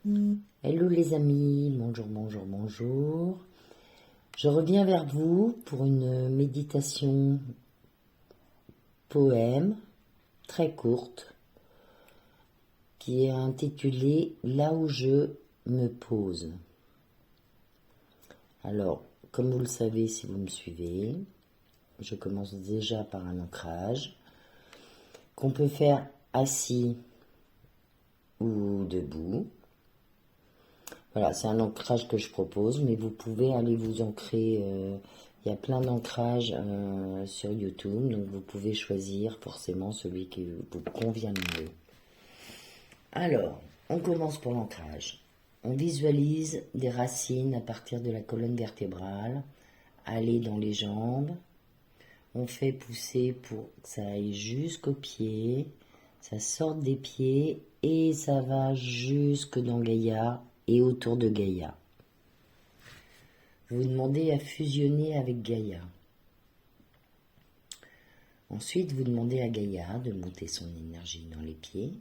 Hello les amis, bonjour, bonjour, bonjour. Je reviens vers vous pour une méditation poème très courte qui est intitulée Là où je me pose. Alors, comme vous le savez si vous me suivez, je commence déjà par un ancrage qu'on peut faire assis ou debout. Voilà, c'est un ancrage que je propose, mais vous pouvez aller vous ancrer. Il y a plein d'ancrages sur YouTube, donc vous pouvez choisir forcément celui qui vous convient le mieux. Alors, on commence pour l'ancrage. On visualise des racines à partir de la colonne vertébrale, aller dans les jambes. On fait pousser pour que ça aille jusqu'aux pieds, ça sorte des pieds et ça va jusque dans Gaïa et autour de Gaïa. Vous demandez à fusionner avec Gaïa. Ensuite, vous demandez à Gaïa de monter son énergie dans les pieds,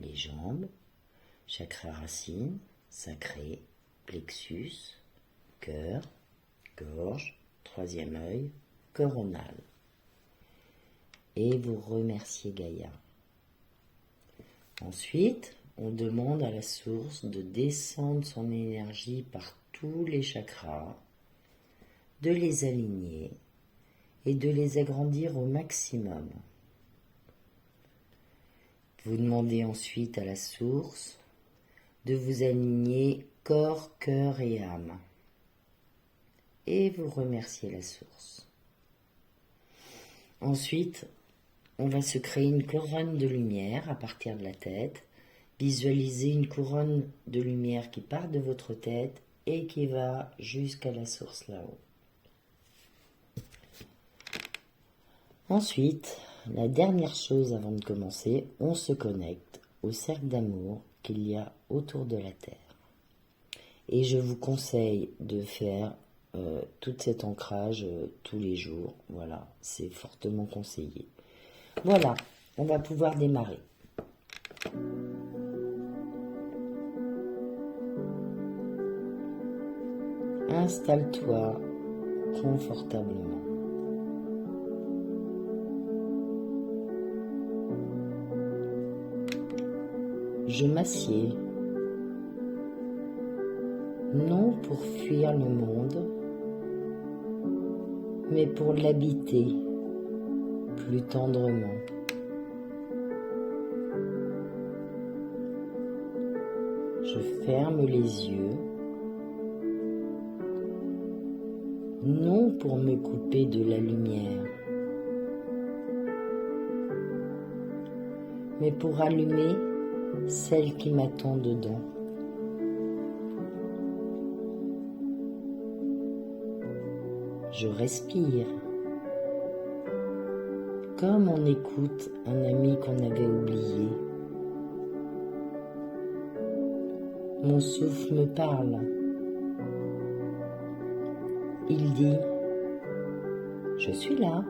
les jambes, chakra racine, sacré, plexus, cœur, gorge, troisième œil, coronal. Et vous remerciez Gaïa. Ensuite, on demande à la source de descendre son énergie par tous les chakras, de les aligner et de les agrandir au maximum. Vous demandez ensuite à la source de vous aligner corps, cœur et âme. Et vous remerciez la source. Ensuite, on va se créer une couronne de lumière à partir de la tête. Visualisez une couronne de lumière qui part de votre tête et qui va jusqu'à la source là-haut. Ensuite, la dernière chose avant de commencer, on se connecte au cercle d'amour qu'il y a autour de la Terre. Et je vous conseille de faire tout cet ancrage tous les jours. Voilà, c'est fortement conseillé. Voilà, on va pouvoir démarrer. Installe-toi confortablement. Je m'assieds, non pour fuir le monde, mais pour l'habiter plus tendrement. Je ferme les yeux, non pour me couper de la lumière, mais pour allumer celle qui m'attend dedans. Je respire, comme on écoute un ami qu'on avait oublié. Mon souffle me parle. Il dit « Je suis là ».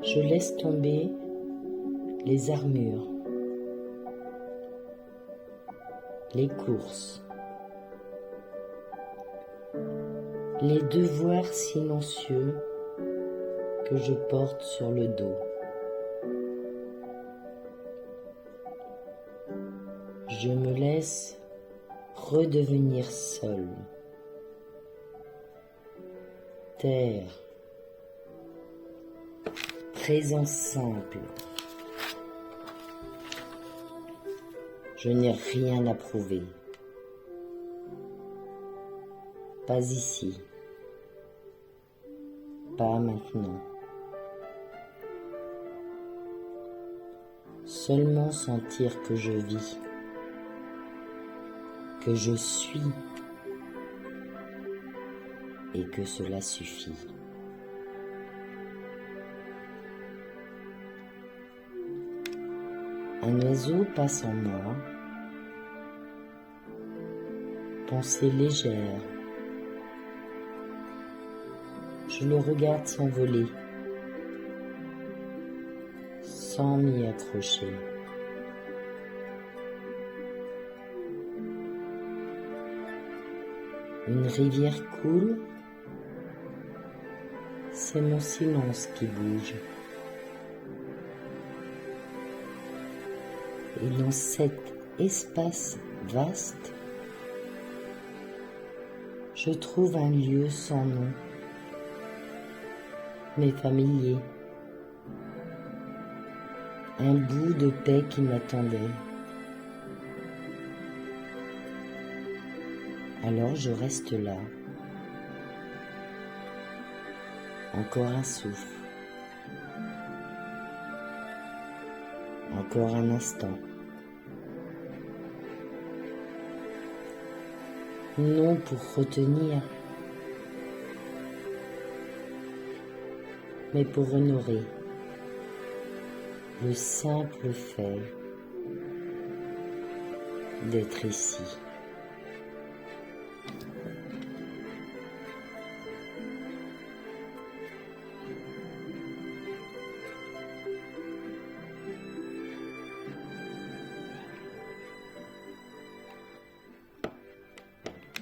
Je laisse tomber les armures, les courses, les devoirs silencieux que je porte sur le dos. Je me laisse redevenir seul. Terre, présence simple. Je n'ai rien à prouver. Pas ici. Pas maintenant. Seulement sentir que je vis, que je suis, et que cela suffit. Un oiseau passe en moi, pensée légère. Je le regarde s'envoler, sans m'y accrocher. Une rivière coule, c'est mon silence qui bouge. Et dans cet espace vaste, je trouve un lieu sans nom, mais familier. Un bout de paix qui m'attendait. Alors je reste là. Encore un souffle. Encore un instant. Non pour retenir, mais pour honorer le simple fait d'être ici.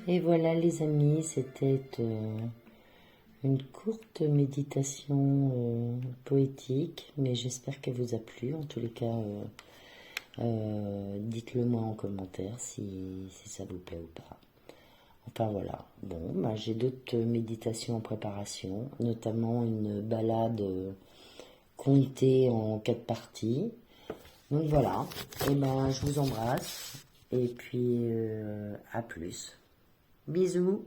Et voilà les amis, c'était une courte méditation poétique, mais j'espère qu'elle vous a plu. En tous les cas, dites-le moi en commentaire si ça vous plaît ou pas. Enfin voilà, bon, bah, j'ai d'autres méditations en préparation, notamment une balade comptée en 4 parties. Donc voilà, et ben je vous embrasse et puis à plus. Bisous.